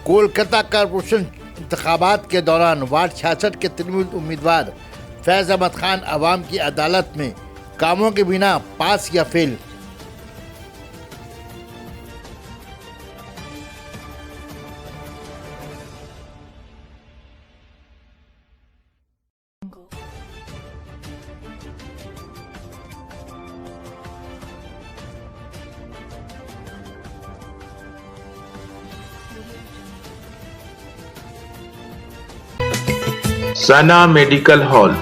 Kolkata corporation इंतखाबात के दौरान वार्ड 66 के तृणमूल उम्मीदवार फैज़ अहमद खान अवाम की अदालत में कामों के बिना पास या fail. Sana Medical Hall.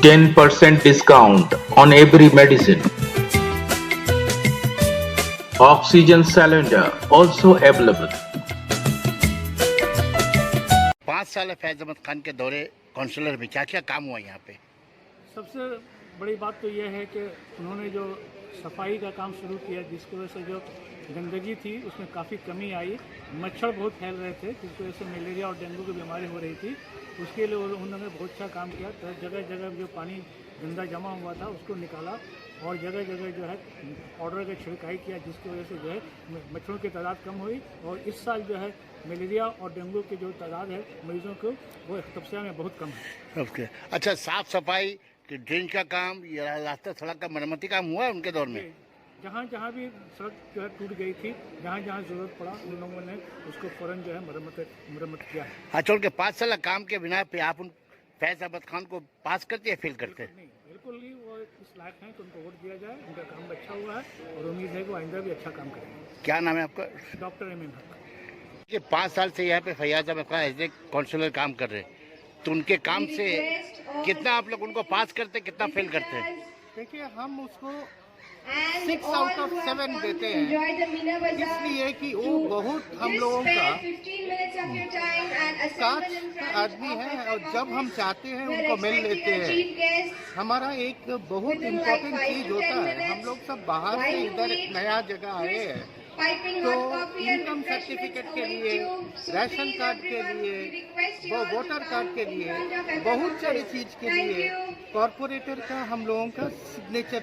%10 discount on every medicine. Oxygen cylinder also available. 5 साल है फैज़ अहमद खान के दौरे काउंसलर में, क्या क्या काम हुआ यहाँ पे? सबसे बड़ी बात तो यह है कि उन्होंने जो सफाई का काम शुरू किया, जिसकी वजह से जो गंदगी थी उसमें काफ़ी कमी आई। मच्छर बहुत फैल रहे थे, जिसकी वजह से मलेरिया और डेंगू की बीमारी हो रही थी। उसके लिए उन्होंने बहुत अच्छा काम किया। तो जगह जगह जो पानी गंदा जमा हुआ था उसको निकाला और जगह जगह जो है पाउडर का छिड़काई किया, जिसकी वजह से जो है मच्छरों की तादाद कम हुई। और इस साल जो है मलेरिया और डेंगू की जो तादाद है मरीजों को वो तबसरा में बहुत कम है। ओके, अच्छा, साफ सफाई, ड्रेन का काम, ये रास्ता सड़क का मरम्मती काम हुआ है उनके दौर में? जहाँ जहाँ भी सड़क जो है टूट गई थी, जहाँ जहाँ ज़रूरत पड़ा उन लोगों ने उसको फ़ौरन जो है मरम्मत किया है। हाँ, छोड़ के 5 साल काम के बिना पे आप उन फैज़ अहमद खान को पास करते हैं, फेल करते हैं? नहीं, बिल्कुल नहीं। वो इस लायक हैं कि उनको वोट दिया जाए। उनका काम अच्छा हुआ है और उम्मीद है कि वो आइंदा भी अच्छा काम करेंगे। क्या नाम है आपका? डॉक्टर एम हक। ये 5 साल से यहाँ पे Faiz Ahmed Khan as a counsellor काम कर रहे हैं, तो उनके काम से कितना आप लोग उनको पास करते, कितना फेल करते हैं? देखिए, हम उसको 6 आउट ऑफ 7 देते हैं, इसलिए कि वो बहुत हम लोगों का साथ आदमी है और जब हम चाहते हैं उनको मिल लेते हैं। हमारा एक बहुत इम्पोर्टेंट चीज होता है, हम लोग सब बाहर से इधर नया जगह आए हैं, तो इनकम सर्टिफिकेट के लिए, राशन कार्ड के लिए, वो वोटर कार्ड के लिए, बहुत सारी चीज के लिए कॉर्पोरेटर का हम लोगों का सिग्नेचर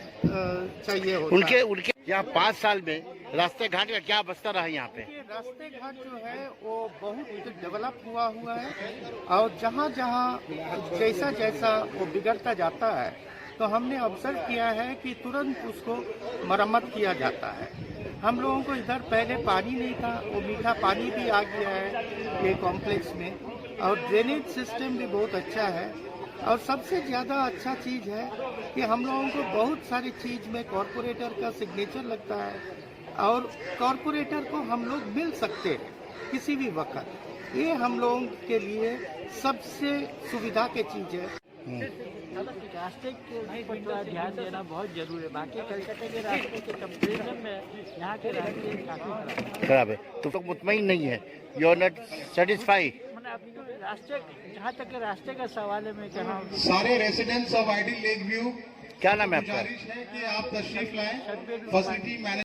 चाहिए होता है। उनके यहाँ 5 साल में रास्ते घाट का क्या अवस्था रहा यहाँ पे? रास्ते घाट जो है वो बहुत डेवलप हुआ है और जहाँ जहाँ जैसा जैसा वो बिगड़ता जाता है तो हमने ऑब्जर्व किया है कि तुरंत उसको मरम्मत किया जाता है। हम लोगों को इधर पहले पानी नहीं था, वो मीठा पानी भी आ गया है ये कॉम्प्लेक्स में और ड्रेनेज सिस्टम भी बहुत अच्छा है। और सबसे ज़्यादा अच्छा चीज़ है कि हम लोगों को बहुत सारी चीज़ में कॉर्पोरेटर का सिग्नेचर लगता है और कॉर्पोरेटर को हम लोग मिल सकते हैं किसी भी वक्त। ये हम लोगों के लिए सबसे सुविधा की चीज़ है। रास्ते के ऊपर ध्यान देना बहुत जरूरी है। बाकी कलकत्ता के रास्ते के कंपेरिजन में यहाँ के रास्ते काफी खराब है, तो लोग मुतमईन नहीं है, यू आर नॉट सेटिस्फाइड। मैंने रास्ते, जहाँ तक के रास्ते का सवाल है, मैं कह रहा हूँ सारे residents of ideal lake view, क्या नाम है आपका? गुजारिश है कि आप तशरीफ लाएं। Facility manager